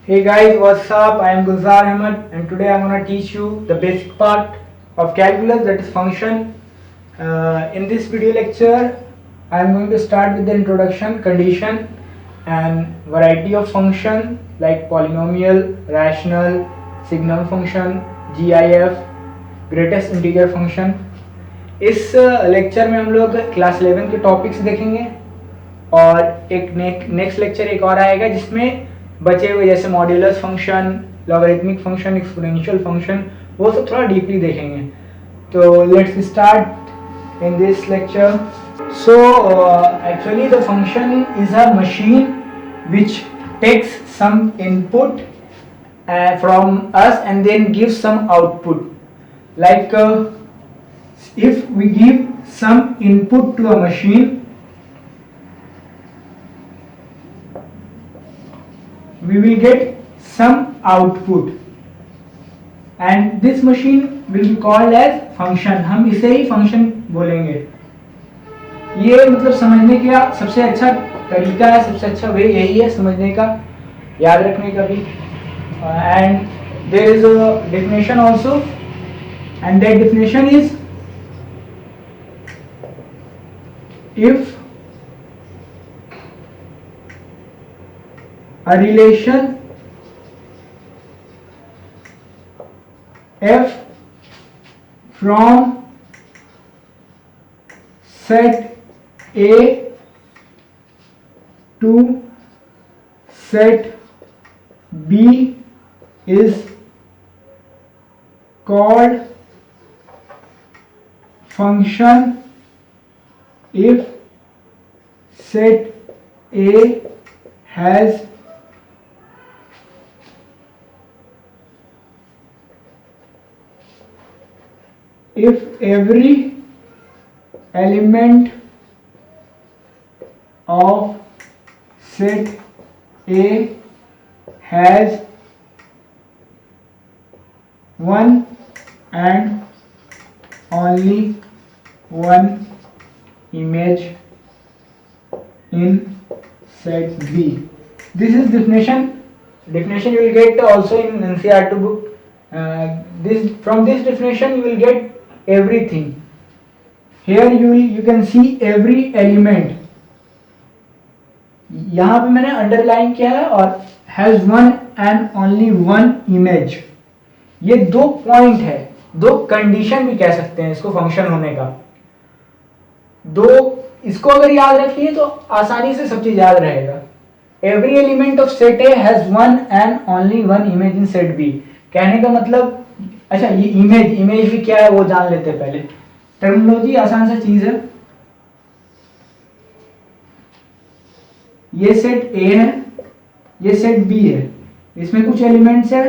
Hey guys, what's up? I am Gulzar Ahmed and today I'm gonna teach you the basic part of calculus, that is function. In this video lecture, I am going to start with the introduction, condition and variety of function like polynomial, rational, signum function, GIF, greatest integer function. इस lecture में हम लोग class 11 के topics देखेंगे और एक next lecture एक और आएगा जिसमें बचे हुए जैसे modulus function, logarithmic function, exponential function, वो सब थोड़ा डीपली देखेंगे. तो let's start in this lecture. So actually the function is a machine which takes some input from us and then gives some output. Like if we give some input to a machine, we will get some output and this machine will be called as function. हम इसे ही function बोलेंगे. ये मतलब समझने का सबसे अच्छा तरीका है, सबसे अच्छा वे यही है समझने का, याद रखने का भी. And there is a definition also and that definition is if a relation f from set A to set B is called function if set A has if every element of set A has one and only one image in set B. This is definition. Definition you will get also in NCERT book. From this definition you will get everything. Here you can see every element. यहाँ पे मैंने underline किया है और has one and only one image. ये दो point है, दो कंडीशन भी कह सकते हैं इसको फंक्शन होने का. दो इसको अगर याद रख लिए तो आसानी से सब चीज याद रहेगा. Every element of set A has one and only one image in set B. कहने का मतलब, अच्छा ये इमेज भी क्या है वो जान लेते हैं पहले. टर्मिनोलॉजी आसान सा चीज है. ये सेट ए है, ये सेट बी है, इसमें कुछ एलिमेंट्स है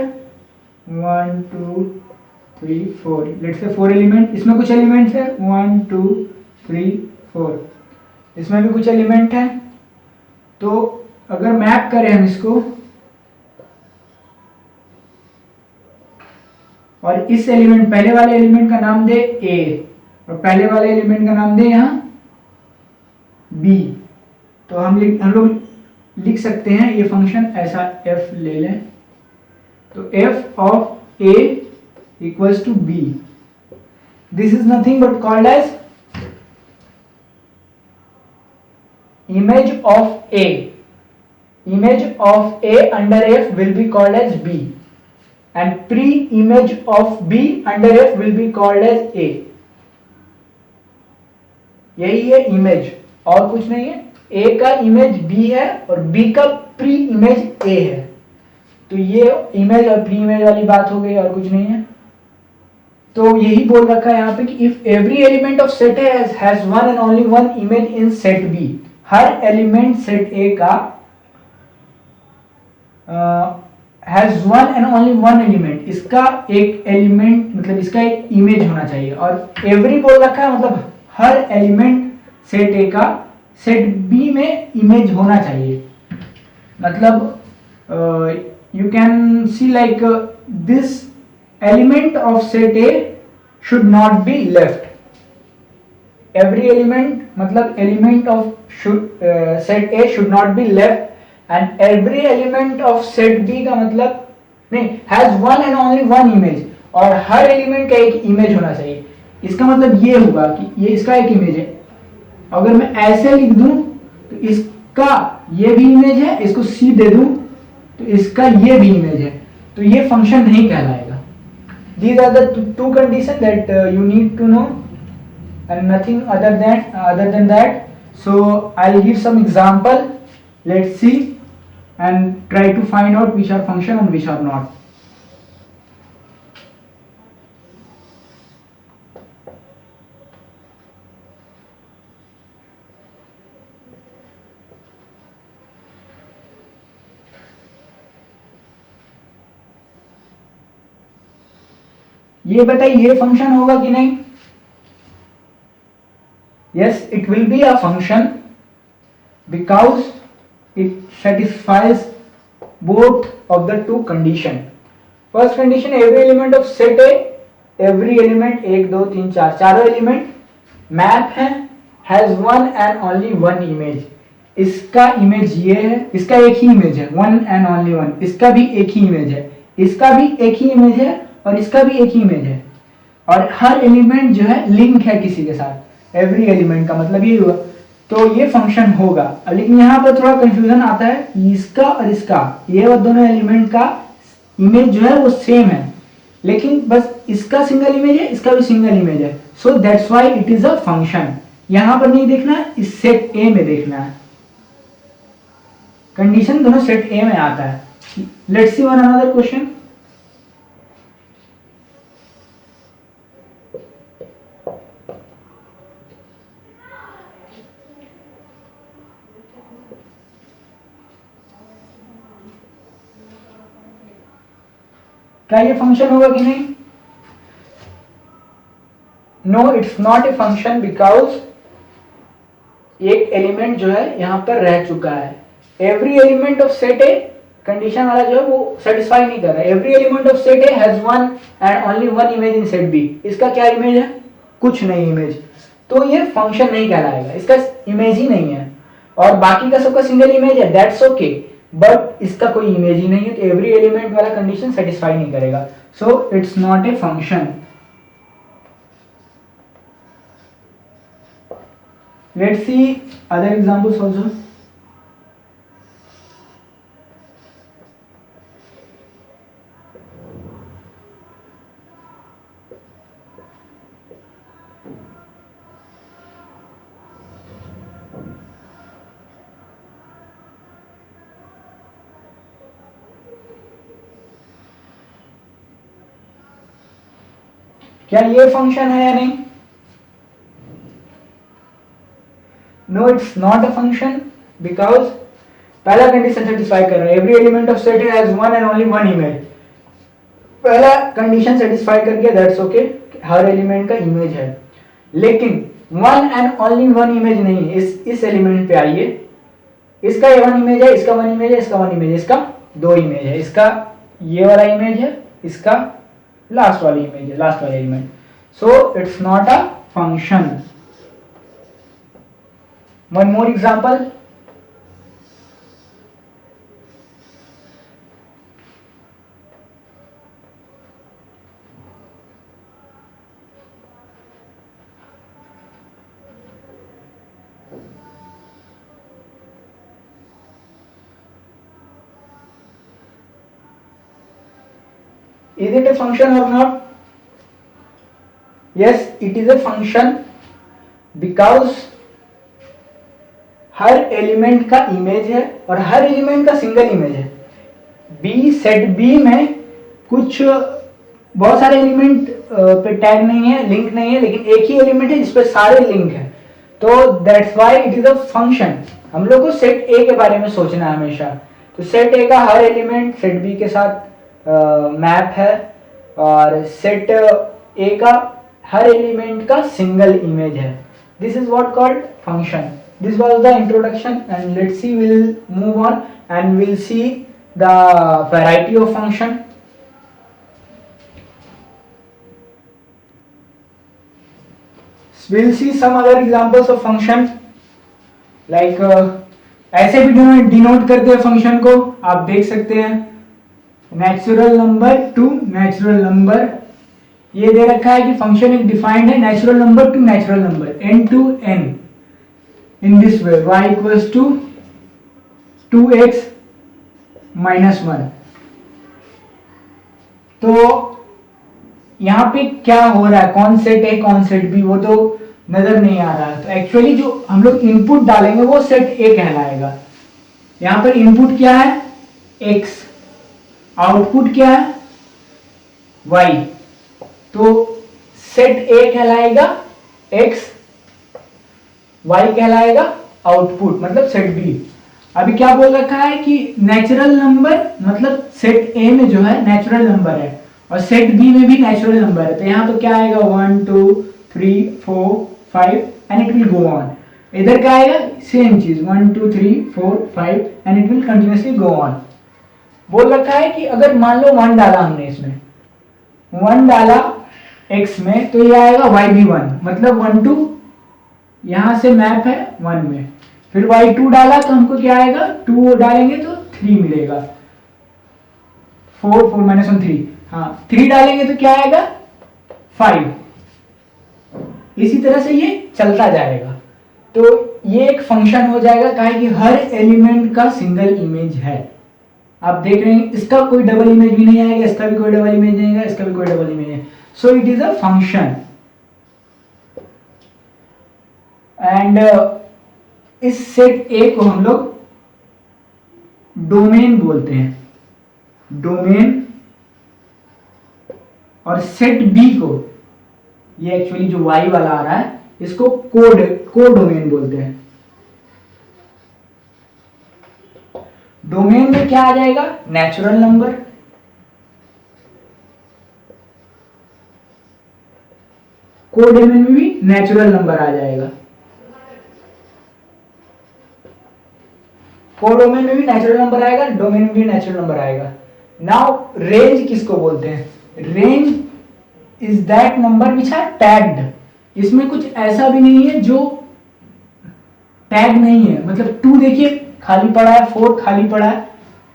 1 2 3 4, लेट्स से 4 एलिमेंट. इसमें कुछ एलिमेंट्स है 1 2 3 4, इसमें भी कुछ एलिमेंट है. तो अगर मैप करें हम इसको और इस एलिमेंट, पहले वाले एलिमेंट का नाम दे ए और पहले वाले एलिमेंट का नाम दे यहां बी, तो हम लोग लिख सकते हैं ये फंक्शन ऐसा f ले लें. तो f of a equals to b. This is nothing but called as image of a. Image of a under f will be called as b and pre-image of b under f will be called as a. यही है image और कुछ नहीं है. a का image b है और b का प्री इमेज a है. तो ये इमेज और प्री इमेज वाली बात हो गई और कुछ नहीं है. तो यही बोल रखा है यहाँ पे कि if every element of set A has one and only one image in set B. Her element set A का has one and only one element, इसका एक एलिमेंट मतलब इसका एक इमेज होना चाहिए. और एवरी बोल रखा है मतलब हर एलिमेंट सेट A का सेट B में इमेज होना चाहिए. मतलब you can see like this element of set A should not be left. Every element मतलब element of set A should not be left and every element of set B का मतलब नहीं, has one and only one image, और हर element का एक image होना चाहिए। इसका मतलब ये होगा कि ये इसका एक इमेज है। अगर मैं ऐसे लिख दूं तो इसका ये भी इमेज है, इसको सी दे दूं तो इसका ये भी इमेज है, तो ये फंक्शन नहीं कहलाएगा। These are the two conditions that you need to know, and nothing other than that. So I'll give some example. Let's see and try to find out which are function and which are not. ये बताइए ये function होगा कि नहीं? Yes, it will be a function because it satisfies both of the two condition. First condition, every element of set A, every element 1 2 3 4 चारों element map है, has one and only one image. इसका image ये है, इसका एक ही image है, one and only one. इसका भी एक ही इमेज है, इसका भी एक ही इमेज है, और इसका भी एक ही इमेज है, और हर एलिमेंट जो है लिंक है किसी के साथ। एवरी एलिमेंट का मतलब ये हुआ, तो ये फंक्शन होगा। लेकिन यहाँ पर थोड़ा कंफ्यूजन आता है, इसका और इसका, ये वो दोनों एलिमेंट का इमेज जो है वो सेम है, लेकिन बस इसका सिंगल इमेज है, इसका भी सिंगल इमेज है, so that's why it is a function. यहां पर नहीं देखना है, इस सेट ए में देखना है। कंडीशन दोनों सेट ए में आता है। Let's see one another question. क्या ये फंक्शन होगा कि नहीं? No, it's not a function because एक एलिमेंट जो है यहां पर रह चुका है। Every element of set A condition वाला जो है वो सेटिस्फाई नहीं कर रहा है। Every element of set A has one and only one image in set B. इसका क्या इमेज है? कुछ नहीं इमेज, तो ये फंक्शन नहीं कहलाएगा, इसका इमेज ही नहीं है। और बाकी का सबका सिंगल इमेज है, दैट्स ओके, बट इसका कोई इमेज ही नहीं है, तो एवरी एलिमेंट वाला कंडीशन सेटिस्फाई नहीं करेगा, so it's not a function. Let's see other examples also. क्या ये फंक्शन है या नहीं? No, it's not a function because पहला कंडीशन सेटिस्फाई कर रहा है, every element of set has one and only one image. पहला कंडीशन सेटिस्फाई करके दैट्स ओके, हर एलिमेंट का इमेज है, लेकिन one and only one image नहीं है। इस एलिमेंट पे आइए, इसका ये वन इमेज है, इसका वन इमेज है, इसका वन इमेज है, इसका दो इमेज है, इसका ये वाला इमेज है, इसका लास्ट वाली इमेज है, लास्ट वाला element, so it's not a function. One more example. Is it a function or not? Yes, it is a function because her element का इमेज है और हर एलिमेंट का सिंगल इमेज है। बी सेट बी में कुछ बहुत सारे एलिमेंट पे टैग नहीं है, लिंक नहीं है, लेकिन एक ही एलिमेंट है जिसपे सारे लिंक है, तो that's why it is a function. हम लोग को सेट ए के बारे में सोचना है हमेशा, तो सेट ए का हर एलिमेंट सेट बी के साथ मैप है, और सेट ए का हर एलिमेंट का सिंगल इमेज है। This is what called function. This was the introduction, and let's see, we'll move on and we'll see the variety of function. We'll see some other examples of function like ऐसे भी denote करते हैं function को, आप देख सकते हैं natural number to natural number. ये दे रखा है कि फंक्शन एक डिफाइंड है natural number to natural number n to n in this way y equals to 2x minus 1। तो यहां पे क्या हो रहा है, कौन सेट है कौन सेट बी वो तो नजर नहीं आ रहा है। तो एक्चुअली जो हम लोग इनपुट डालेंगे वो सेट ए कहलाएगा। यहां पर इनपुट क्या है x, आउटपुट क्या है y। तो सेट ए कहलाएगा x, y कहलाएगा आउटपुट मतलब सेट बी। अभी क्या बोल रखा है कि नेचुरल नंबर मतलब सेट ए में जो है नेचुरल नंबर है और सेट बी में भी नेचुरल नंबर है। तो यहाँ तो क्या आएगा 1 2 3 4 5 and it will go on. इधर क्या आएगा सेम चीज 1 2 3 4 5 and it will continuously go on. बोल रखा है कि अगर मान लो 1 डाला हमने, इसमें 1 डाला x में तो ये आएगा y भी 1 मतलब 1 2 यहां से मैप है 1 में। फिर y2 डाला तो हमको क्या आएगा 2 डालेंगे तो 3 मिलेगा 4 4 माइनस 1 3। हाँ 3 डालेंगे तो क्या आएगा 5। इसी तरह से ये चलता जाएगा। तो ये एक फंक्शन हो जाएगा कहा कि हर एलिमेंट का सिंगल इमेज है। आप देख रहे हैं इसका कोई डबल इमेज भी नहीं आएगा, इसका भी कोई डबल इमेज नहीं आएगा, इसका भी कोई डबल इमेज नहीं। सो it is a function. And इस सेट ए को हम लोग डोमेन बोलते हैं, डोमेन। और सेट बी को, ये एक्चुअली जो y वाला आ रहा है इसको को डोमेन बोलते हैं। डोमेन में क्या आ जाएगा नेचुरल नंबर, को डोमेन में भी नेचुरल नंबर आ जाएगा, को डोमेन में भी नेचुरल नंबर आएगा, डोमेन में भी नेचुरल नंबर आएगा। नाउ रेंज किसको बोलते हैं, range is that number which are tagged. इसमें कुछ ऐसा भी नहीं है जो टैग नहीं है, मतलब 2 देखिए खाली पड़ा है, 4 खाली पड़ा है।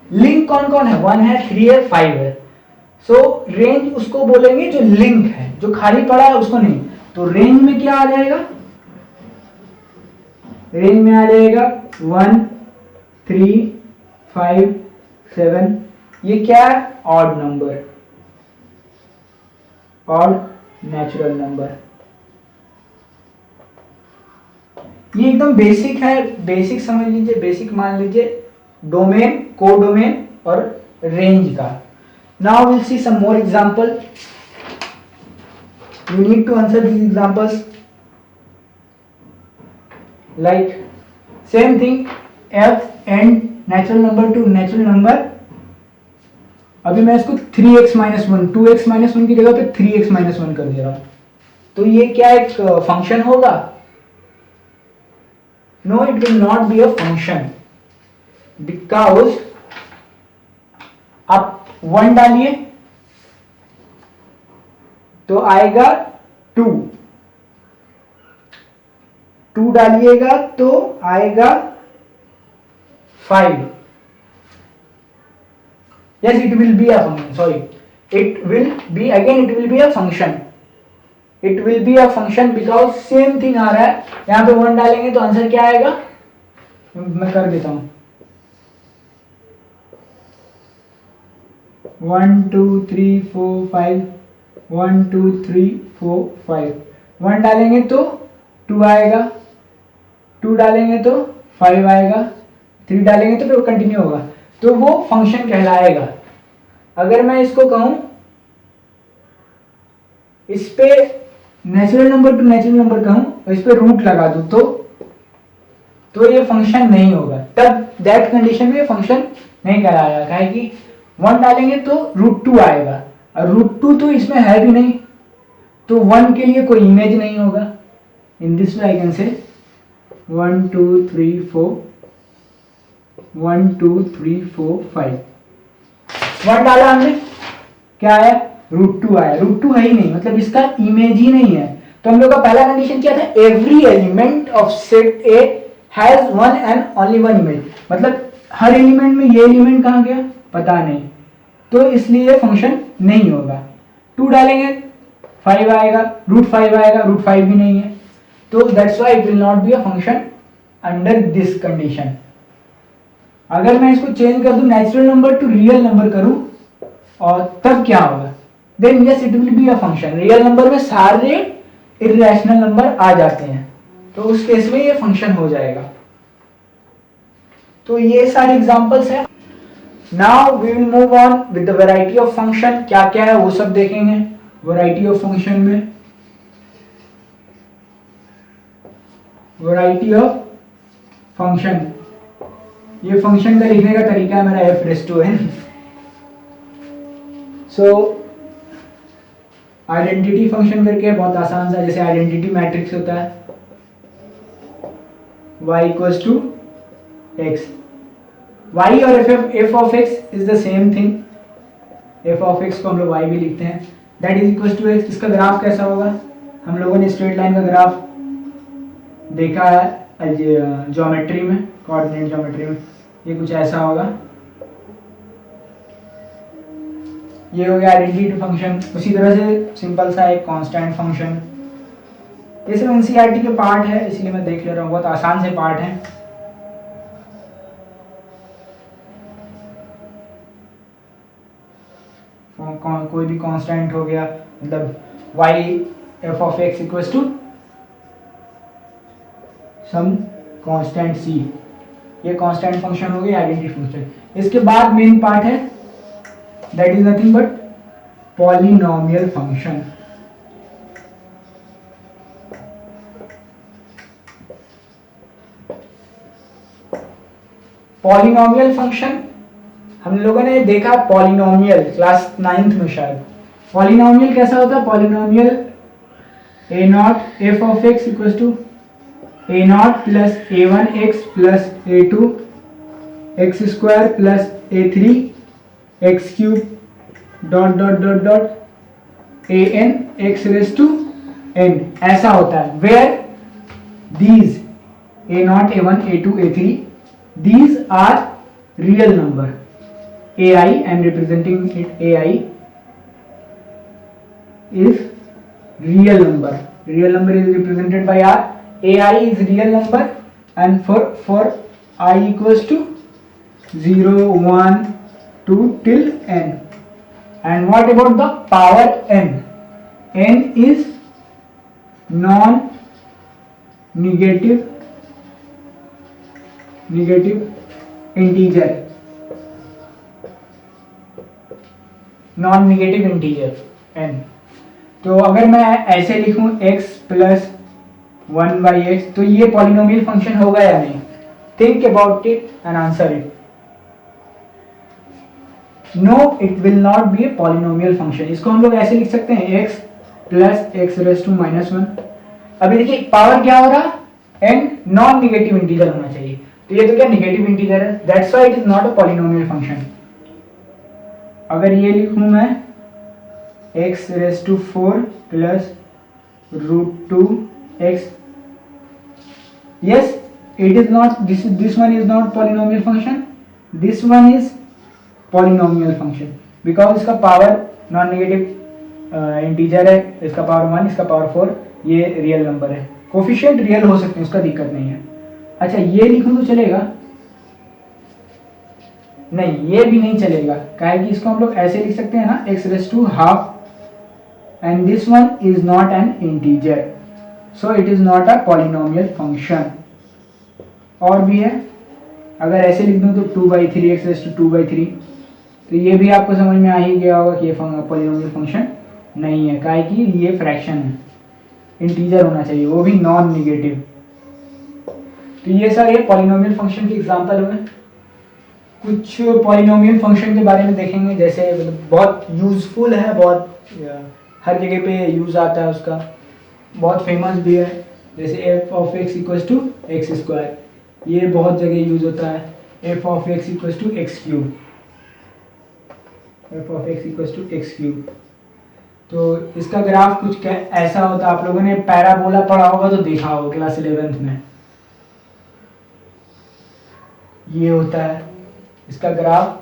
लिंक कौन कौन है 1 है 3 है 5 है। सो रेंज उसको बोलेंगे जो लिंक है, जो खाली पड़ा है उसको नहीं। तो रेंज में क्या आ जाएगा, रेंज में आ जाएगा 1 3 5 7। ये क्या है odd number, odd natural number. ये एकदम बेसिक है, बेसिक समझ लीजिए, बेसिक मान लीजिए डोमेन, को डोमेन और रेंज का। Now will see some more example. You need to answer these examples like same thing f and natural number to natural number। अभी मैं इसको 3x माइनस 1 2x माइनस 1 की जगह पे 3x माइनस 1 कर दे रहा हूं। तो ये क्या एक फंक्शन होगा, no it will not be a function because आप 1 डालिए तो आएगा 2, 2 डालिएगा तो आएगा 5। yes it will be a function, sorry it will be, again it will be a function, it will be a function because same thing आ रहा है। यहां पे 1 डालेंगे तो आंसर क्या आएगा, मैं कर देता हूं 1 2 3 4 5 1 2 3 4 5। 1 डालेंगे तो 2 आएगा, 2 डालेंगे तो 5 आएगा, 3 डालेंगे तो फिर कंटिन्यू होगा। तो वो फंक्शन कहलाएगा। अगर मैं इसको कहूं इस पे natural number to natural number कहूं और इस पे रूट लगा दूं तो ये फंक्शन नहीं होगा। तब दैट कंडीशन में फंक्शन नहीं कहलाएगा, काहे कि 1 डालेंगे तो √2 आएगा और √2 तो इसमें है भी नहीं, तो 1 के लिए कोई इमेज नहीं होगा। इन this way I can say 1 2 3 4 1 2 3 4 5। 1 डाला हमने, क्या आया √2 आया, √2 है ही नहीं, मतलब इसका इमेज ही नहीं है। तो हम लोग का पहला कंडीशन क्या था, every element of set A has one and only one image, मतलब हर एलिमेंट में ये एलिमेंट कहाँ गया पता नहीं, तो इसलिए फंक्शन नहीं होगा। 2 डालेंगे 5 आएगा, √5 आएगा, √5 भी नहीं है, तो that's why it will not be a function under this condition. अगर मैं इसको चेंज कर दूं natural number to real number करूं और तब क्या होगा, then yes it will be a function. Real number में सारे इरेशनल नंबर आ जाते हैं, तो उस केस में ये फंक्शन हो जाएगा। तो ये सारे एग्जांपल्स हैं। Now we will move on with the variety of function, क्या क्या है वो सब देखेंगे वैरायटी ऑफ फंक्शन में। वैरायटी ऑफ फंक्शन, ये फंक्शन का लिखने का तरीका है मेरा f⁻n। सो आइडेंटिटी फंक्शन करके बहुत आसान सा, जैसे आइडेंटिटी मैट्रिक्स होता है y equals to x, y और f of x is the same thing, f of x को हम लोग y भी लिखते हैं, that is equals to x। इसका ग्राफ कैसा होगा, हम लोगों ने स्ट्रेट लाइन का ग्राफ देखा है ज्योमेट्री में, कोऑर्डिनेट ज्योमेट्री में, ये कुछ ऐसा होगा। ये हो गया आइडेंटिटी फंक्शन। उसी तरह से सिंपल सा एक कांस्टेंट फंक्शन, ये सब एनसीईआरटी के पार्ट है इसलिए मैं देख ले रहा हूँ, बहुत आसान से पार्ट है। कोई भी कांस्टेंट हो गया, मतलब y f of x equals to some constant c, ये कांस्टेंट फंक्शन हो गया आइडेंटिटी फंक्शन। इसके बाद मेन पार्ट है that is nothing but polynomial function. Polynomial function हम लोगों ने देखा पॉलिनोमियल क्लास 9th में शायद। पॉलिनोमियल कैसा होता है, polynomial a0 f of x equals to a0 plus a1x plus a2 x square plus a3 x cube dot dot dot dot an x raise to n, ऐसा होता है। Where these a0 a1 a2 a3 these are real number, ai I am representing it, ai is real number, real number is represented by r, ai is real number, and for I equals to 0 1 2 till n. And what about the power n? N is non negative integer, non negative integer n। तो अगर मैं ऐसे लिखूं x plus 1/x, तो ये polynomial function होगा या नहीं? Think about it and answer it. No, it will not be a polynomial function. इसको हम लोग ऐसे लिख सकते हैं x plus x raise to -1। अभी देखिए पावर क्या हो रहा, n नॉन निगेटिव इंटीजर होना चाहिए, तो ये तो क्या निगेटिव इंटीजर है, that's why it is not a polynomial function. अगर ये लिखूं मैं x raise to 4 plus √2x, yes it is not, this one is not polynomial function, this one is polynomial function because इसका power non negative integer है, इसका power 1, इसका power 4, ये real number है, कोफिशिएंट रियल हो सकते हैं, उसका दिक्कत नहीं है। अच्छा ये लिखूं तो चलेगा? नहीं, ये भी नहीं चलेगा, क्या है कि इसको हम लोग ऐसे लिख सकते हैं ना, x raise to half and this one is not an integer, so it is not a polynomial function. और भी है, अगर ऐसे लिख दूं तो 2/3 x रेज टू 2/3, तो ये भी आपको समझ में आ ही गया होगा कि ये पॉलिनोमियल फंक्शन नहीं है, क्या है कि ये फ्रैक्शन है, इंटीजर होना चाहिए, वो भी नॉन निगेटिव। तो ये सर ये पॉलिनोमियल फंक्शन के एग्जांपल हुए। कुछ पॉलिनोमियल फंक्शन के बारे में देखेंगे, जैसे बहुत यूजफुल है, बहुत हर जगह पे यूज आता है उसका, बहुत फेमस भी है, जैसे f of x equals to x square, ये बहुत जगह यूज होता है। f of x equals to x cube, f of x equals to x cube. तो इसका ग्राफ कुछ ऐसा होता है, आप लोगों ने पैराबोला पढ़ा होगा तो देखा होगा क्लास 11th में। ये होता है इसका ग्राफ।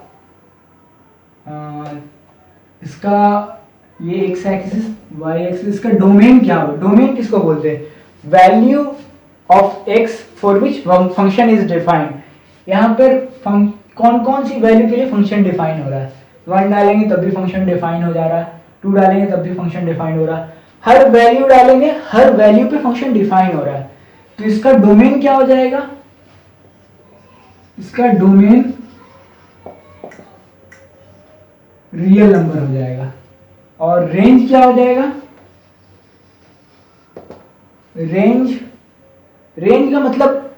इसका ये एक्स एक्सिस वाई एक्सिस, इसका डोमेन क्या होगा? डोमेन किसको बोलते हैं? Value of x for which function is defined. यहाँ पर कौन कौन सी वैल्यू के लिए फंक्शन डिफाइन हो रहा है? 1 डालेंगे तब भी फंक्शन डिफाइन हो जा रहा है, 2 डालेंगे तब भी फंक्शन डिफाइन हो रहा है, हर वैल्यू डालेंगे हर वैल्यू पे फंक्शन डिफाइन हो रहा है। तो इसका डोमेन क्या हो जाएगा? इसका डोमेन रियल नंबर हो जाएगा। और रेंज क्या हो जाएगा? रेंज का मतलब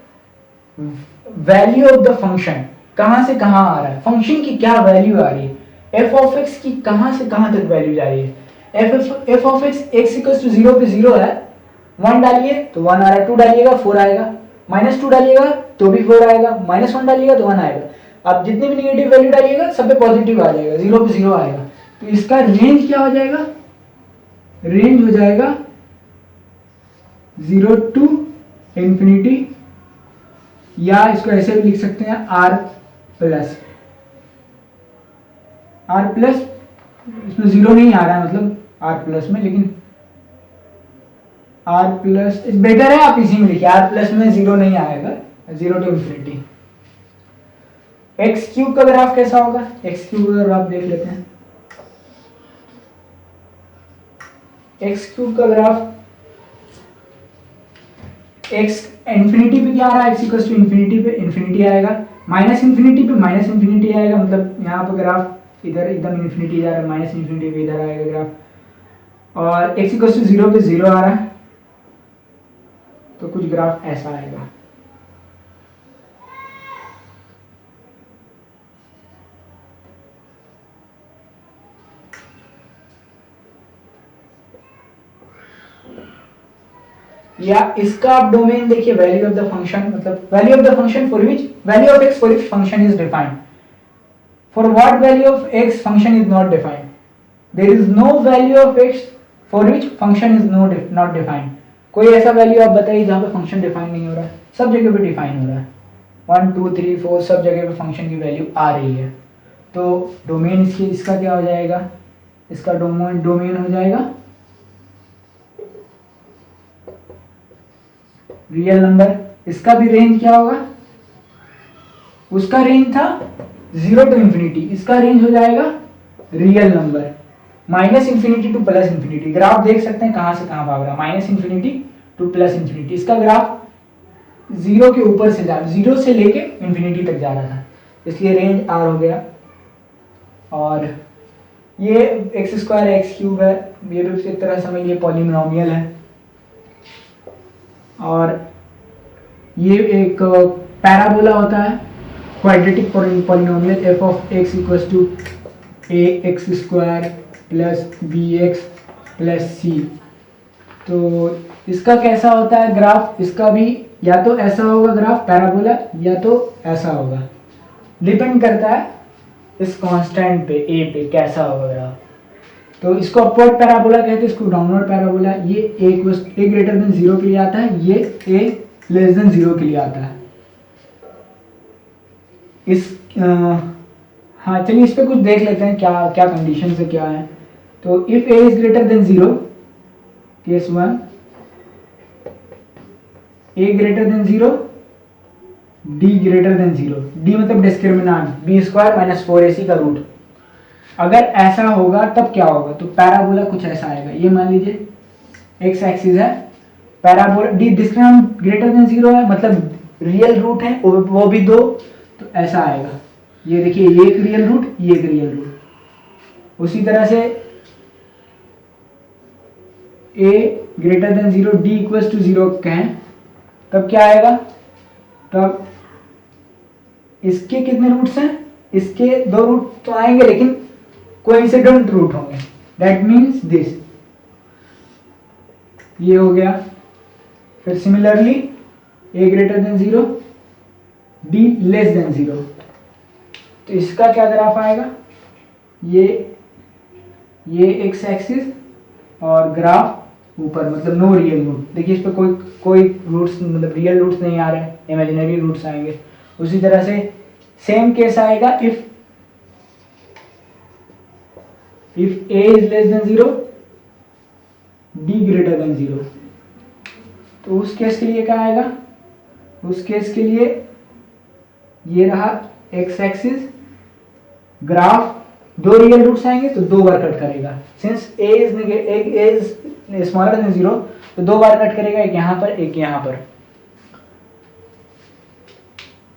वैल्यू ऑफ द फंक्शन, कहां से कहां आ रहा है, फंक्शन की क्या वैल्यू आ रही है, एफ ऑफ एक्स की कहां से कहां तक वैल्यू जा रही है। F of x x equals to 0 पे 0 है, 1 डालिए तो 1 आ रहा है, 2 डालिएगा 4 आएगा, -2 डालिएगा तो भी 4 आएगा, -1 डालिएगा तो 1 आएगा। आप जितने भी नेगेटिव वैल्यू डालिएगा सब पे पॉजिटिव आ जाएगा, 0 पे 0 आएगा। तो इसका रेंज क्या हो जाएगा? रेंज हो जाएगा 0 टू इंफिनिटी, या इसको ऐसे भी लिख सकते हैं आर प्लस। इसमें 0 नहीं आ रहा है मतलब आर प्लस में, लेकिन आर प्लस बेटर है, आप इसी में लिखिए, आर प्लस में 0 नहीं आएगा, 0 टू इंफिनिटी। एक्स क्यूब का ग्राफ कैसा होगा? एक्स क्यूब का ग्राफ देख लेते हैं। एक्स क्यूब का ग्राफ, एक्स इंफिनिटी पे क्या आ रहा है? एक्स इक्वल टू इंफिनिटी पे इंफिनिटी आएगा, माइनस इंफिनिटी पे माइनस इंफिनिटी आएगा, मतलब यहाँ पे ग्राफ इधर एकदम इंफिनिटी जा रहा है, माइनस इंफिनिटी पे इधर आएगा ग्राफ। और एक्स इक्वल टू 0 पे 0 आ रहा है, तो कुछ ग्राफ ऐसा आएगा। या इसका आप डोमेन देखिए, वैल्यू ऑफ द फंक्शन, मतलब value of the function for which value of x for which function is defined. For what value of x function is not defined? There is no value of x for which function is not defined. कोई ऐसा value आप बताइए जहां पे function define नहीं हो रहा है, सब जगह पे डिफाइन हो रहा है, 1 2 3 4 सब जगह पे फंक्शन की वैल्यू आ रही है। तो डोमेन इसका क्या हो जाएगा? इसका डोमेन हो जाएगा रियल नंबर। इसका भी रेंज क्या होगा? उसका रेंज था 0 टू इंफिनिटी, इसका रेंज हो जाएगा real number, minus infinity two plus infinity. Graph देख सकते हैं कहां से कहां भाग रहा है, minus infinity two plus infinity. इसका ग्राफ 0 के ऊपर से 0 से लेके इंफिनिटी तक जा रहा था, इसलिए रेंज आर हो गया। और ये एक्स स्क्वायर एक्स क्यूब है, ये भी एक तरह समझिए पॉलिनोमियल है। और ये एक पैराबोला होता है, quadratic polynomial, f of x equals to a x square plus b x plus c. तो इसका कैसा होता है ग्राफ? इसका भी या तो ऐसा होगा ग्राफ पैराबोला, या तो ऐसा होगा, डिपेंड करता है इस कांस्टेंट पे ए पे कैसा होगा ग्राफ। तो इसको अपवर्ड पैराबोला कहते हैं, इसको डाउनवर्ड पैराबोला। ये ए ग्रेटर देन 0 के लिए आता है, ये ए लेस देन 0 के लिए आता है। हाँ चलिए इस पे कुछ देख लेते हैं क्या क्या कंडीशन से क्या है। तो if A is greater than 0, case 1, A greater than 0, D greater than 0, D मतलब डिस्क्रिमिनांट, बी स्क्वायर माइनस 4ac का रूट। अगर ऐसा होगा तब क्या होगा? तो पैराबोला कुछ ऐसा आएगा, ये मान लीजिए एक्स एक्सिस है, पैराबोला डी डिस्क्रिमिनांट ग्रेटर देन 0 है, मतलब रियल रूट है वो भी 2, तो ऐसा आएगा। ये देखिए ये एक रियल रूट, ये एक रियल रूट। उसी तरह से a greater than 0, d equals to 0 कहें, तब क्या आएगा? तब इसके कितने रूट्स हैं? इसके 2 रूट तो आएंगे, लेकिन कोइंसिडेंट रूट होंगे, दैट मीन्स दिस, ये हो गया। फिर similarly a greater than 0, d less than 0, तो इसका क्या ग्राफ आएगा? ये एक्स एक्सिस और ग्राफ ऊपर, मतलब नो रियल रूट। देखिए इस पर कोई रूट्स मतलब रियल रूट्स नहीं आ रहे हैं, इमेजिनरी रूट्स आएंगे। उसी तरह से सेम केस आएगा if a is less than 0, b greater than 0। तो उस केस के लिए क्या आएगा, उस केस के लिए ये रहा x एक्सिस, ग्राफ दो रियल रूट्स आएंगे तो दो बार कट करेगा, since a is smaller than 0 तो दो बार कट करेगा, एक यहाँ पर एक यहाँ पर।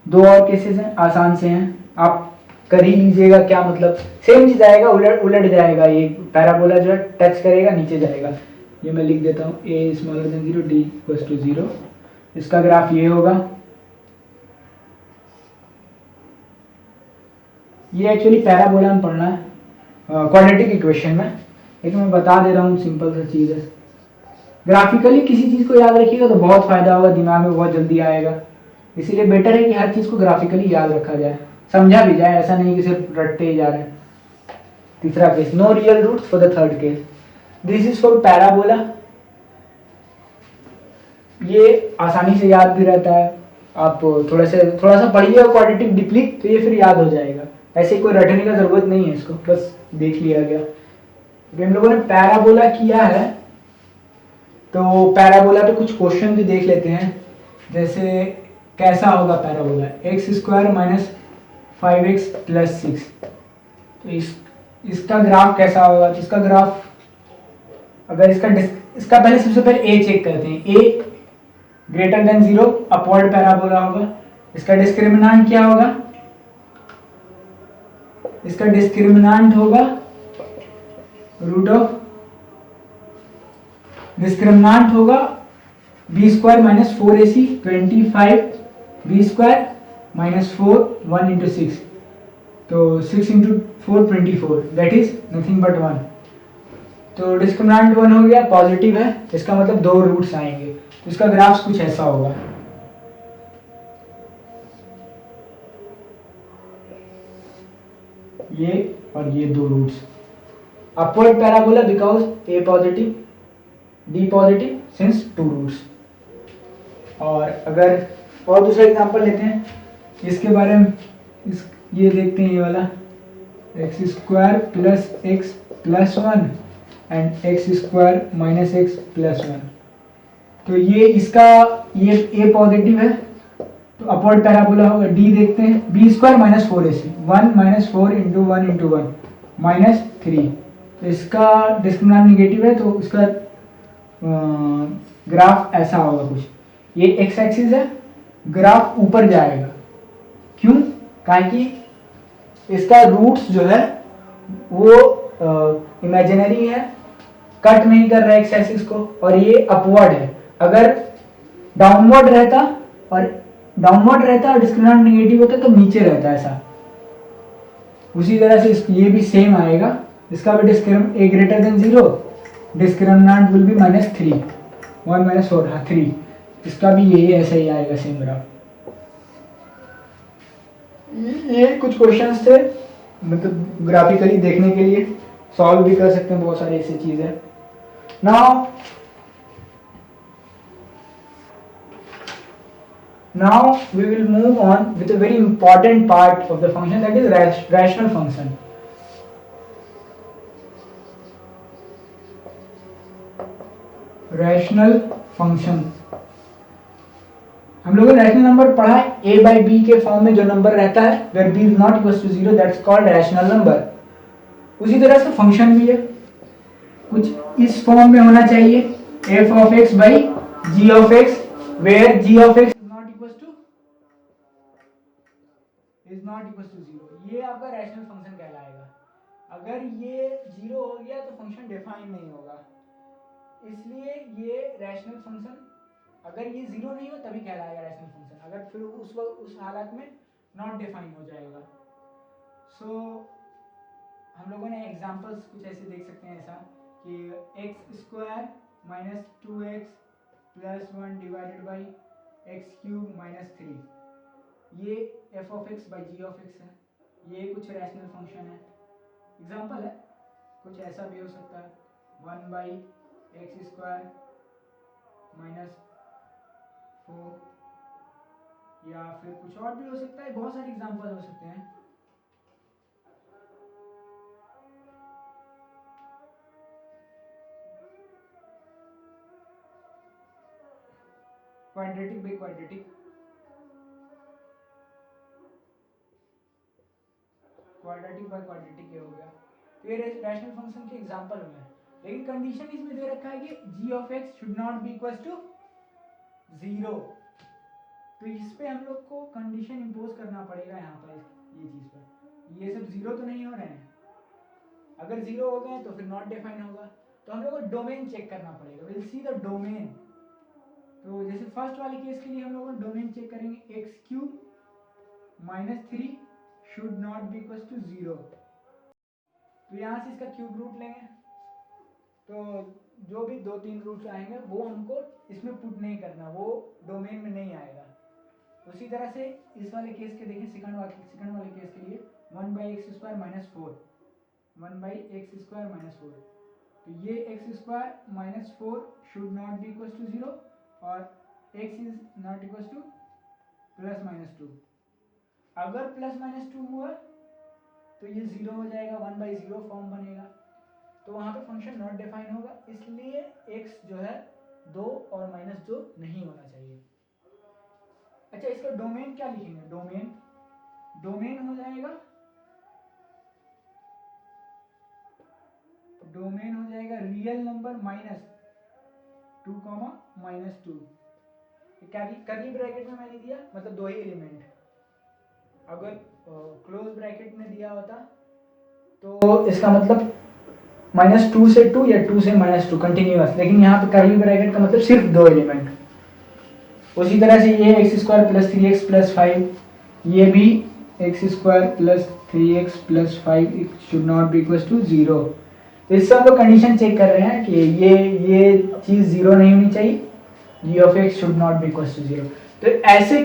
दो और केसेस हैं, आसान से हैं, आप कर ही लीजिएगा। क्या मतलब, सेम चीज आएगा, उलट जाएगा, ये पैराबोला जो है टच करेगा नीचे जाएगा। ये मैं लिख देता हूँ, a smaller than 0 d equals to 0। इसका ग्राफ ये होगा, ये एक्चुअली पैराबोला में पढ़ना है क्वाड्रेटिक इक्वेशन में, लेकिन मैं बता दे रहा हूँ, सिंपल सा चीज़ है। ग्राफिकली किसी चीज़ को याद रखिएगा तो बहुत फायदा होगा, दिमाग में बहुत जल्दी आएगा। इसीलिए बेटर है कि हर चीज़ को ग्राफिकली याद रखा जाए, समझा भी जाए, ऐसा नहीं कि सिर्फ रटते ही जा रहे हैं। तीसरा case, no real roots for the third case, this is for parabola. ये आसानी से याद भी रहता है, आप थोड़ा सा पढ़िए क्वाड्रेटिक डीपली तो ये फिर याद हो जाएगा। ऐसे कोई रटने का जरूरत नहीं है, इसको बस देख लिया गया। तो हम लोगों ने पैराबोला किया है, तो पैराबोला पे कुछ क्वेश्चन भी देख लेते हैं। जैसे कैसा होगा parabola, x square minus 5x plus 6, तो इसका ग्राफ कैसा होगा। तो इसका ग्राफ, अगर इसका पहले सबसे पहले ए चेक करते हैं, ए ग्रेटर देन 0 अपवर्ड पैराबोला होगा। इसका डिस्क्रिमिनांट क्या होगा, इसका डिस्क्रिमिनांट होगा रूट ऑफ, डिस्क्रिमिनांट होगा b square minus 4ac 25 b square minus 4 1 into 6, तो 6 into 4 24, that is nothing but 1। तो डिस्क्रिमिनांट 1 हो गया, पॉजिटिव है, इसका मतलब दो रूट्स आएंगे। तो इसका ग्राफ कुछ ऐसा होगा, ये और ये दो roots. Upward parabola because a positive D positive since two roots. और अगर और दूसरा एग्जांपल लेते हैं, इसके बारे में ये देखते हैं, ये वाला x square plus x plus 1 and x square minus x plus 1। तो ये इसका ये ए पॉजिटिव है तो अपवर्ड पैराबोला होगा। डी देखते हैं, b square minus 4ac 1 minus 4 into 1 into 1 minus 3, तो इसका डिस्क्रिमिनेंट निगेटिव है, तो इसका ग्राफ ऐसा होगा कुछ। ये एक्स एक्सिस है, ग्राफ ऊपर जाएगा, क्यों, कि इसका रूट्स जो है वो इमेजिनरी है, कट नहीं कर रहा है एक्स एक्सिस को, और ये अपवर्ड है। अगर डाउनवर्ड रहता और डिस्क्रिमिनेंट नेगेटिव होता तो नीचे रहता ऐसा। उसी तरह से ये भी सेम आएगा, इसका भी discriminant A greater than 0, discriminant will be -3 1 minus 4 हाँ 3, इसका भी यही ऐसा ही आएगा सेम ग्राफ। ये कुछ क्वेश्चंस थे, मतलब ग्राफिकली देखने के लिए, सॉल्व भी कर सकते हैं, बहुत सारी ऐसी चीजें। Now we will move on with a very important part of the function, that is rational function. Rational function, हम लोगों ने रैशनल नंबर पढ़ा है, a by b के फॉर्म में जो नंबर रहता है where b is not equals to 0, that's called rational number। उसी तरह से फंक्शन भी है, कुछ इस फॉर्म में होना चाहिए, f of x by g of x where g of x is not equals to 0, ये आपका रैशनल फंक्शन कहलाएगा। अगर ये 0 हो गया तो फंक्शन डिफाइन नहीं होगा, इसलिए ये रैशनल फंक्शन, अगर ये 0 नहीं हो तभी कहलाएगा रैशनल फंक्शन, अगर फिर उस हालत में नॉट डिफाइन हो जाएगा। सो हम लोगों ने एग्जांपल्स कुछ ऐसे देख सकते हैं, ऐसा कि x square minus 2x plus 1 divided by x cube minus 3, ये f of x by g of x है, ये कुछ रैशनल फंक्शन है, एग्जांपल है। कुछ ऐसा भी हो सकता है 1 बाई एक्स स्क्वायर माइनस 4 या फिर कुछ और भी हो सकता है, बहुत सारे एग्जांपल हो सकते हैं। Quadratic by quadratic, quadratic by quadratic ये हो गया। तो ये रैशनल फंक्शन के एग्जांपल हुए, लेकिन कंडीशन इसमें दे रखा है कि g of x should not be equal to 0। तो इस पे हम लोग को कंडीशन इंपोज करना पड़ेगा यहाँ पर, ये चीज पर। ये सब 0 तो नहीं हो रहे हैं, अगर 0 हो गए तो फिर नॉट डिफाइन होगा। तो हम लोग को डोमेन चेक करना पड़ेगा, विल सी द डोमेन। तो जैसे फर्स्ट वाले केस के लिए हम लोग डोमेन चेक करेंगे, x cube minus 3 should not be equal to 0। तो यहाँ से इसका क्यूब रूट लेंगे, तो जो भी 2-3 रूट्स आएंगे वो हमको इसमें पुट नहीं करना, वो डोमेन में नहीं आएगा। उसी तरह से इस वाले केस के देखें, सेकंड वाले केस के लिए 1/x² माइनस 4, 1/x² माइनस 4। तो ये x² minus 4 should not be equal to 0 और x is not equal to +-2। अगर +-2 हुआ तो ये 0 हो जाएगा, 1/0 फॉर्म बनेगा, तो वहाँ पे फंक्शन नॉट डिफाइन होगा, इसलिए x जो है 2 और -2 नहीं होना चाहिए। अच्छा, इसका डोमेन क्या लिखेंगे? डोमेन हो जाएगा, रियल नंबर -2, -2। करली ब्रैकेट में मैंने दिया, मतलब 2 ही एलिमेंट। अगर क्लोज ब्रैकेट में दिया होता तो इसका मतलब -2 से 2 या 2 से -2 कंटिन्यूअस, लेकिन यहाँ पे करली ब्रैकेट का मतलब सिर्फ 2 एलिमेंट। उसी तरह से ये x² + 3x + 5, ये भी x² + 3x + 5 should not be equal to 0। तो इससे हम लोग कंडीशन चेक कर रहे हैं कि ये चीज़ 0 नहीं होनी चाहिए, g of x should not be equal to 0। तो ऐसे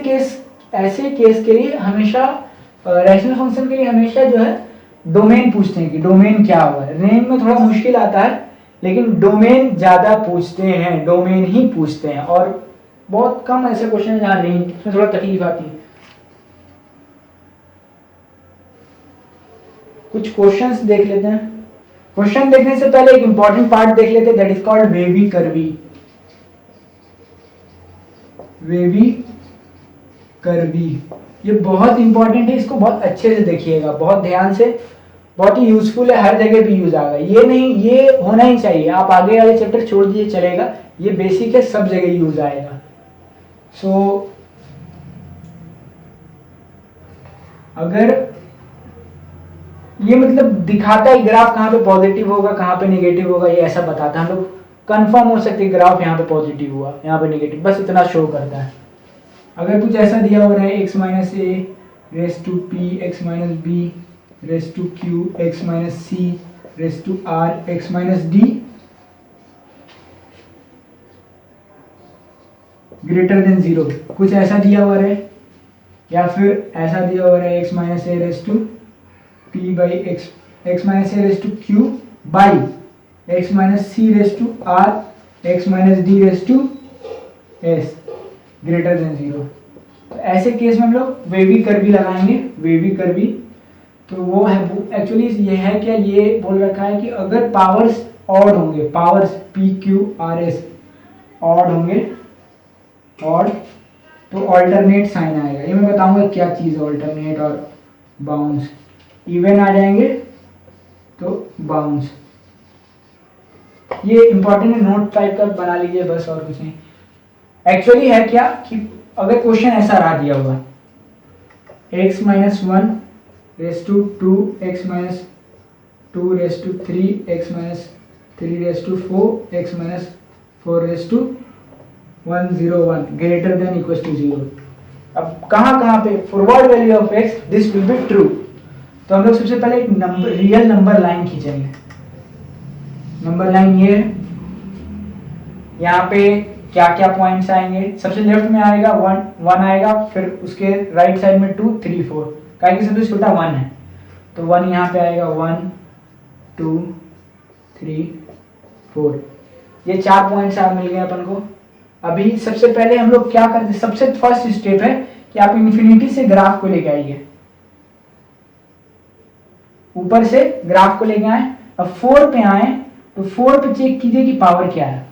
केस के लिए हमेशा रैशनल फंक्शन के लिए हमेशा जो है डोमेन पूछते हैं कि डोमेन क्या हुआ है। रेंज में थोड़ा मुश्किल आता है, लेकिन डोमेन ज़्यादा पूछते हैं, डोमेन ही पूछते हैं, और बहुत कम ऐसे क्वेश्चन है जहाँ रेंज में थोड़ा तकलीफ आती है। कुछ क्वेश्चंस देख लेते हैं। क्वेश्चन देखने से पहले एक इंपॉर्टेंट पार्ट देख लेते हैं, that is called wavy curvy. ये बहुत इंपॉर्टेंट है, इसको बहुत अच्छे से देखिएगा, बहुत ध्यान से, बहुत ही यूजफुल है, हर जगह भी यूज आएगा। ये नहीं, ये होना ही चाहिए, आप आगे वाले चैप्टर छोड़ दीजिए चलेगा, ये बेसिक है, सब जगह यूज आएगा। सो अगर ये मतलब दिखाता है ग्राफ कहाँ पे पॉजिटिव होगा कहाँ पे नेगेटिव होगा, ये ऐसा बताता है, हम लोग कंफर्म हो सकते हैं ग्राफ यहाँ पे पॉजिटिव हुआ यहाँ पे नेगेटिव, बस इतना शो करता है। अगर कुछ ऐसा दिया हो रहा है x - a raise to p x - b raise to q x - c raise to r x - d greater than 0, कुछ ऐसा दिया हुआ है, या फिर ऐसा दिया हुआ है x - a raise to p by x - a raise to q by x - c raise to r x - d raise to s greater than 0। तो ऐसे केस में हम लोग वेवी कर्वी लगाएंगे, वेवी कर्वी। तो वो है एक्चुअली ये है क्या, ये बोल रखा है कि अगर पावर्स ऑड होंगे, powers p q r s odd होंगे, ऑड, तो ऑल्टरनेट साइन आएगा। ये मैं बताऊंगा क्या चीज़ ऑल्टरनेट और बाउंस। इवन आ जाएंगे तो बाउंस। ये इंपॉर्टेंट है, नोट टाइप का बना लीजिए बस, और कुछ नहीं। एक्चुअली है क्या कि अगर क्वेश्चन ऐसा रहा दिया हुआ x - 1 raise to 2 x - 2 raise to 3 x - 3 raise to 4 x - 4 raise to 1 0 1 greater than equal to 0। अब कहाँ पे for what value of x this will be true. तो हम लोग सबसे पहले एक नंबर, रियल नंबर लाइन खींचेंगे। नंबर लाइन ये, यहाँ पे क्या क्या पॉइंट्स आएंगे, सबसे लेफ्ट में आएगा 1 आएगा, फिर उसके राइट साइड में 2 3 4, क्या कि सबसे छोटा 1 है, तो 1 यहाँ पे आएगा, 1 2 3 4, ये 4 पॉइंट्स आप मिल गए अपन को। अभी सबसे पहले हम लोग क्या करते हैं, सबसे फर्स्ट स्टेप है कि आप इन्फिनिटी से ग्राफ को लेके आइए, ऊपर से ग्राफ को लेके आए, अब 4 पे आए तो 4 पे चेक कीजिए कि पावर क्या है।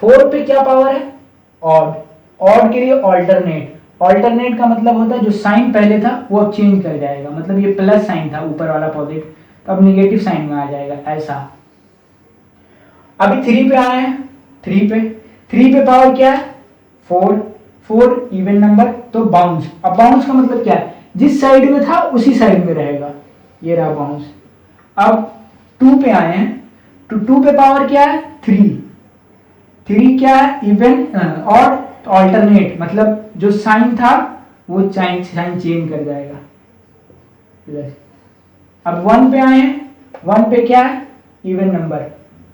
4 पे क्या पावर है? ऑड। ऑड के लिए ऑल्टरनेट। ऑल्टरनेट का मतलब होता है जो साइन पहले था वो अब चेंज कर जाएगा, मतलब ये प्लस साइन था ऊपर वाला पॉजिटिव, तो अब निगेटिव साइन में आ जाएगा ऐसा। अभी 3 पे आए हैं, 3 पे पावर क्या है? 4। 4 इवन नंबर, तो बाउंस। अब बाउंस का मतलब क्या है? जिस साइड में था उसी साइड में रहेगा, ये रहा बाउंस। अब 2 पे आए हैं तो 2 पे पावर क्या है? 3। 3 क्या है? इवन और ऑल्टरनेट, मतलब जो साइन था वो साइन चेंज कर जाएगा। अब 1 पे आए हैं, 1 पे क्या है? Even number.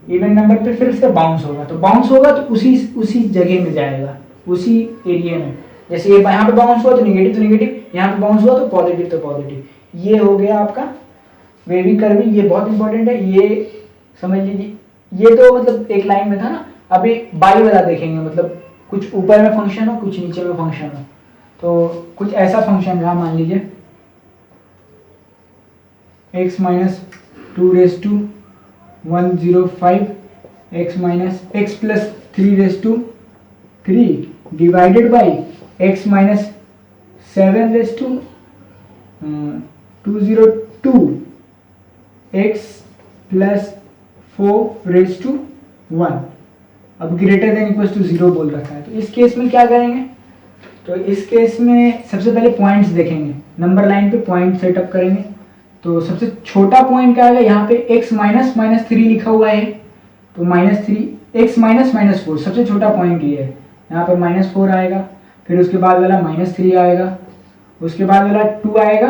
इवन नंबर पे फिर से बाउंस होगा, तो बाउंस होगा तो उसी जगह में जाएगा, उसी एरिया में। जैसे ये यहाँ पे बाउंस हुआ तो निगेटिव, यहाँ पे बाउंस हुआ तो पॉजिटिव। ये हो गया आपका वेवी कर्विंग, ये बहुत इंपॉर्टेंट है, ये समझ लीजिए। ये तो मतलब एक लाइन में था ना, अभी बाई वाला देखेंगे, मतलब कुछ ऊपर में फंक्शन हो, कुछ नीचे में फंक्शन हो। तो कुछ ऐसा फंक्शन रहा, मान लीजिए x minus 2 raise to 105 x plus 3 raise to 3 divided by x minus 7 raise to 202 x plus 4 raise to 1। अब ग्रेटर देन इक्वल टू 0 बोल रखा है, तो इस केस में क्या करेंगे? तो इस केस में सबसे पहले पॉइंट्स देखेंगे, नंबर लाइन पे पॉइंट सेटअप करेंगे। तो सबसे छोटा पॉइंट क्या आएगा? यहाँ पे x माइनस -3 लिखा हुआ है, तो -3 x माइनस 4 सबसे छोटा पॉइंट ये है। यहाँ पे -4 आएगा, फिर उसके बाद वाला -3 आएगा, उसके बाद वाला 2 आएगा,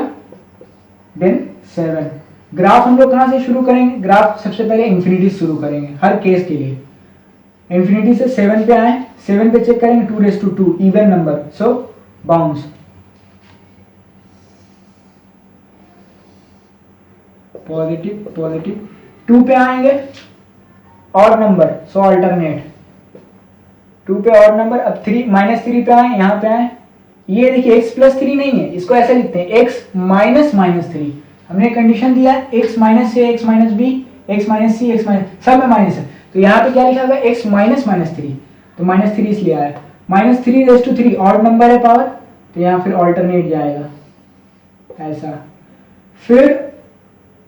देन 7। ग्राफ हम लोग कहाँ से शुरू करेंगे? ग्राफ सबसे पहले इन्फिनिटी से शुरू करेंगे हर केस के लिए। इन्फिनिटी से 7 पे आए, 7 पे चेक करेंगे 2 raise to 2 even number, so bounce. Positive 2 पे आएंगे और नंबर, सो अल्टरनेट। 2 पे और नंबर। अब 3 पे आए, यहाँ पे आए, ये देखिए x प्लस 3 नहीं है, इसको ऐसे लिखते हैं x माइनस -3। हमने कंडीशन दिया है x minus a, x minus b, x minus c, x minus, सब में माइनस है, तो यहाँ पे क्या लिखा होगा? x माइनस -3, तो -3 इसलिए आया। -3 रेस टू 3 ऑड नंबर है पावर, तो यहाँ फिर ऑल्टरनेट जाएगा ऐसा। फिर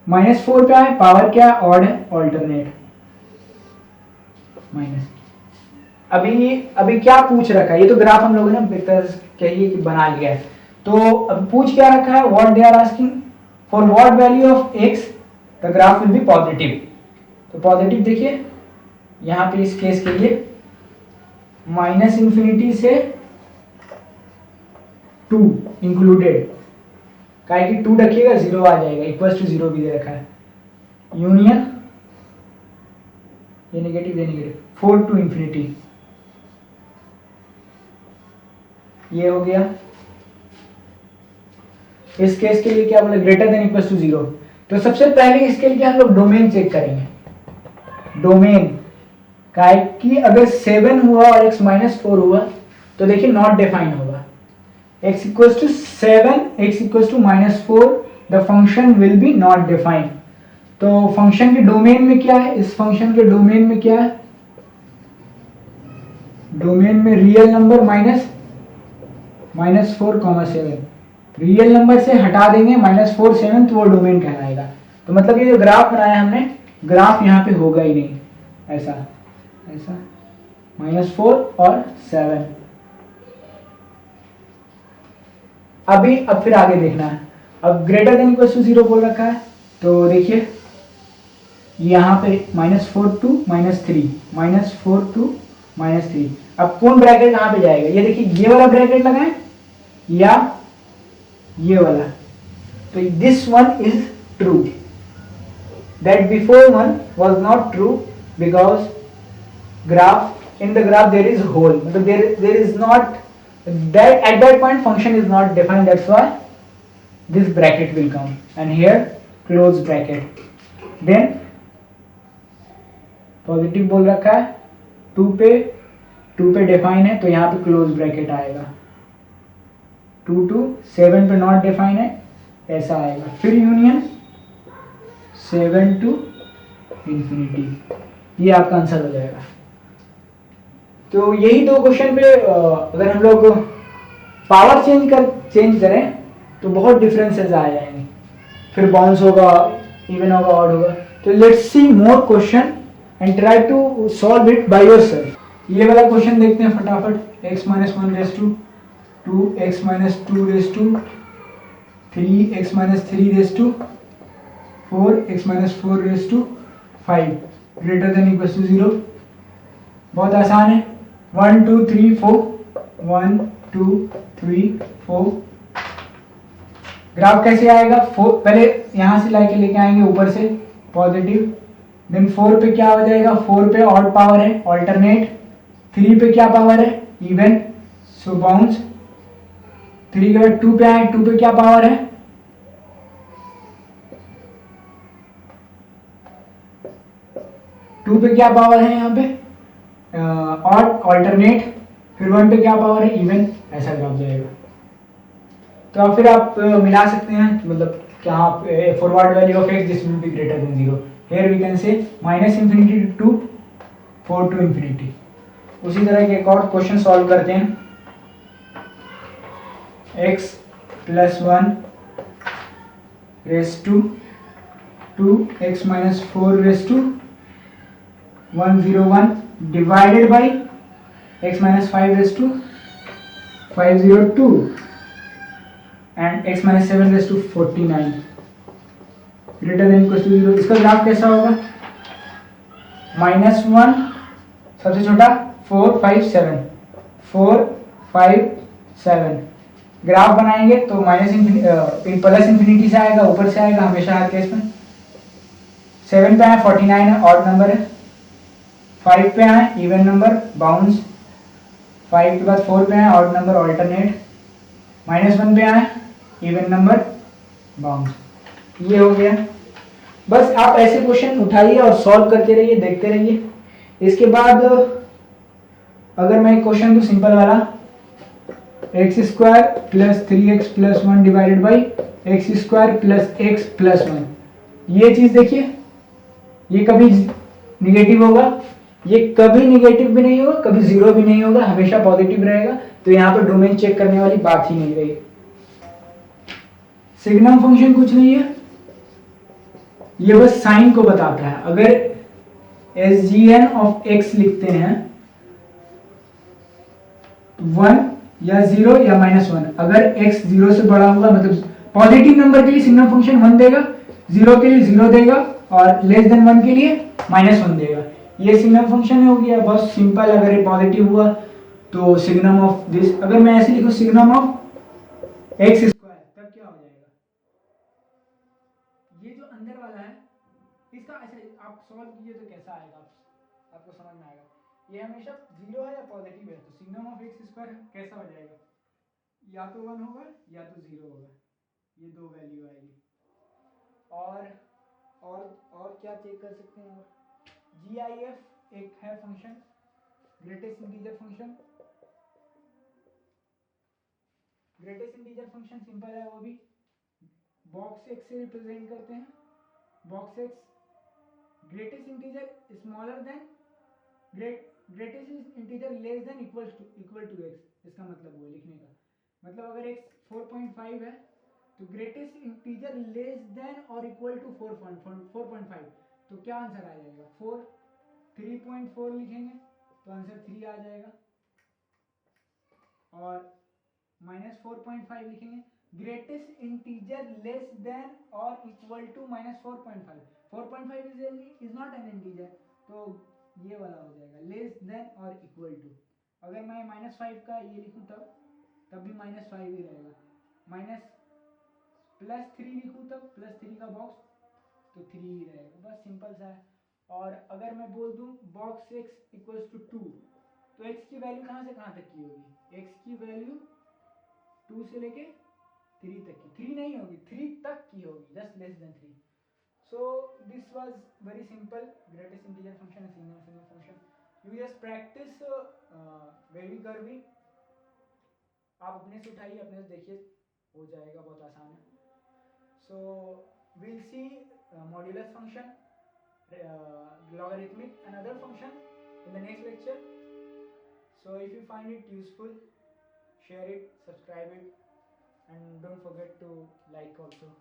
-4 पे आए, पावर क्या? ऑड है, ऑल्टरनेट माइनस। अभी क्या पूछ रखा है? ये तो ग्राफ हम लोगों ने कहिए कि बना लिया है। तो अब पूछ क्या रखा है? What they are asking, for what value of x the graph will be positive. तो पॉजिटिव देखिए यहाँ पे इस केस के लिए -∞ से 2 इंक्लूडेड, काहे कि 2 रखिएगा 0 आ जाएगा, इक्वल टू 0 भी दे रखा है, यूनियन ये नेगेटिव 4 टू इंफिनिटी, ये हो गया। इस केस के लिए क्या बोले? Greater than equal to 0। तो सबसे पहले इसके लिए हम लोग डोमेन चेक करेंगे। डोमेन का कि अगर 7 हुआ और x -4 हुआ तो देखिए नॉट डिफाइन होगा। x equals to 7, x equals to -4, the function will be not defined. तो फंक्शन के डोमेन में क्या है? इस फंक्शन के डोमेन में क्या है? डोमेन में रियल नंबर -4, 7। रियल नंबर से हटा देंगे -4, 7, तो वो डोमेन कहलाएगा। तो मतलब ये जो ग्राफ बनाया हमने, ग्राफ यहाँ पे होगा ही नहीं, ऐसा -4 और 7। अब फिर आगे देखना है। अब ग्रेटर देन इक्वल टू 0 बोल रखा है, तो देखिए यहाँ पे -4 टू -3, -4 टू -3। अब कौन ब्रैकेट कहाँ पे जाएगा? ये देखिए, ये वाला ब्रैकेट लगाएं या ये वाला। तो this one is true, that before one was not true, because graph in the graph there is hole, मतलब there is not that at that point function is not defined, that's why this bracket will come and here close bracket। then positive बोल रखा है, 2 पे define है, तो यहाँ पे close bracket आएगा। 2 to 7 पे नॉट डिफाइन है, ऐसा आएगा। फिर यूनियन 7 to इंफिनिटी, ये आपका आंसर हो जाएगा। तो यही दो क्वेश्चन पे अगर हम लोग पावर चेंज करें तो बहुत डिफरेंसेस आ जाएंगे, फिर बाउंस होगा, इवन होगा, ऑड होगा। तो let's see more question and try to solve it by yourself. ये वाला क्वेश्चन देखते हैं फटाफट। x minus 1 raise to 2, x minus 2 raise to 3, x minus 3 raise to 4, x minus 4 raise to 5 greater than equal to 0। बहुत आसान है। 1 2 3 4, 1 2 3 4। Graph कैसे आएगा? 4 पहले यहाँ से लाके लेके आएंगे ऊपर से पॉजिटिव, देन 4 पे क्या हो जाएगा? 4 पे ऑड पावर है, ऑल्टरनेट। 3 पे क्या पावर है? इवन, सो बाउंस। 3 के बाद 2 पे आए, 2 पे क्या पावर है? 2 पे क्या पावर है यहाँ पे? Odd, alternate. फिर 1 पे क्या पावर है? इवन। ऐसा ग्राफ जाएगा। तो अब फिर आप मिला सकते हैं, मतलब क्या for what value of x this will be greater than 0। Here we can say minus infinity to 4 to infinity. उसी तरह के एक और क्वेश्चन सॉल्व करते हैं। x plus 1 raise to 2, x minus 4 raise to 101 divided by x minus 5 raise to 502 and x minus 7 raise to 49 greater than equal to 0। इसका graph कैसा होगा? -1 सबसे छोटा 4 5 7, 4 5 7। ग्राफ बनाएंगे तो प्लस इंफिनिटी से आएगा, ऊपर से आएगा हमेशा हर केस में। 7 पे आए 49 है, ऑड नंबर है। 5 पे आए इवन नंबर, बाउंस। 5 के बाद 4 पे आए ऑड नंबर, ऑल्टरनेट। -1 पे आए इवन नंबर, बाउंस। ये हो गया। बस आप ऐसे क्वेश्चन उठाइए और सॉल्व करते रहिए, देखते रहिए। इसके बाद अगर मैं क्वेश्चन दूं सिंपल वाला, x square plus 3x plus 1 divided by x square plus x plus 1। ये चीज देखिए, ये कभी निगेटिव होगा, ये कभी निगेटिव भी नहीं होगा, कभी जीरो भी नहीं होगा, हमेशा पॉजिटिव रहेगा। तो यहाँ पर डोमेन चेक करने वाली बात ही नहीं रही। सिग्नम फंक्शन कुछ नहीं है, ये बस साइन को बताता है। अगर SGN ऑफ x लिखते हैं 1 या 0 या -1, अगर x 0 से बड़ा होगा, मतलब पॉजिटिव नंबर के लिए सिग्नम फंक्शन 1 देगा, 0 के लिए 0 देगा, और लेस देन 1 के लिए -1 देगा। ये सिग्नम फंक्शन हो गया, बहुत सिंपल। अगर ये पॉजिटिव हुआ तो सिग्नम ऑफ दिस, अगर मैं ऐसे लिखूं सिग्नम ऑफ एक्स स्क्वायर, तब क्या हो जाएगा? ये जो अंदर वाला है इसका ऐसे आप सॉल्व कीजिए तो कैसा आएगा, आपको समझ में आएगा। ये हमेशा 0 है या पॉजिटिव है, तो सिग्नम ऑफ एक्स स्क्वायर कैसा हो जाएगा? या तो 1 होगा या तो 0 होगा, ये दो वैल्यू आएगी। और और क्या चेक कर सकते हैं? और GIF एक है function, greatest integer function. Greatest integer function simple है, वो भी बॉक्स एक्स से रिप्रेजेंट करते हैं। Box x greatest integer smaller than greatest integer less than equal to x. इसका मतलब वो लिखने का मतलब, अगर x 4.5 है तो ग्रेटेस्ट इंटीजर लेस देन और इक्वल टू 4.5, तो क्या आंसर आ जाएगा? 4। 3.4 लिखेंगे तो आंसर 3 आ जाएगा। और -4.5 लिखेंगे, ग्रेटेस्ट इंटीजर लेस देन और equal to -4.5। 4.5 is not an integer, तो ये वाला हो जाएगा लेस देन और इक्वल टू। अगर मैं -5 का ये लिखूं तब भी -5 ही रहेगा। +3 लिखूं तब +3 का बॉक्स, तो 3 ही रहेगा। बस सिंपल सा है। और अगर मैं बोल दूं बॉक्स x इक्वल्स टू 2, तो x की वैल्यू कहाँ से कहाँ तक की होगी? x की वैल्यू 2 से लेके 3 तक की, 3 नहीं होगी, 3 तक की होगी, just less than 3। So this was very simple, greatest integer function and signal function. You just practice Wavy curvy आप अपने से उठाइए, अपने से देखिए, हो जाएगा, बहुत आसान है। सो we'll see modulus function, logarithmic and other function in the next lecture. So if you find it useful, share it, subscribe it, and don't forget to like also.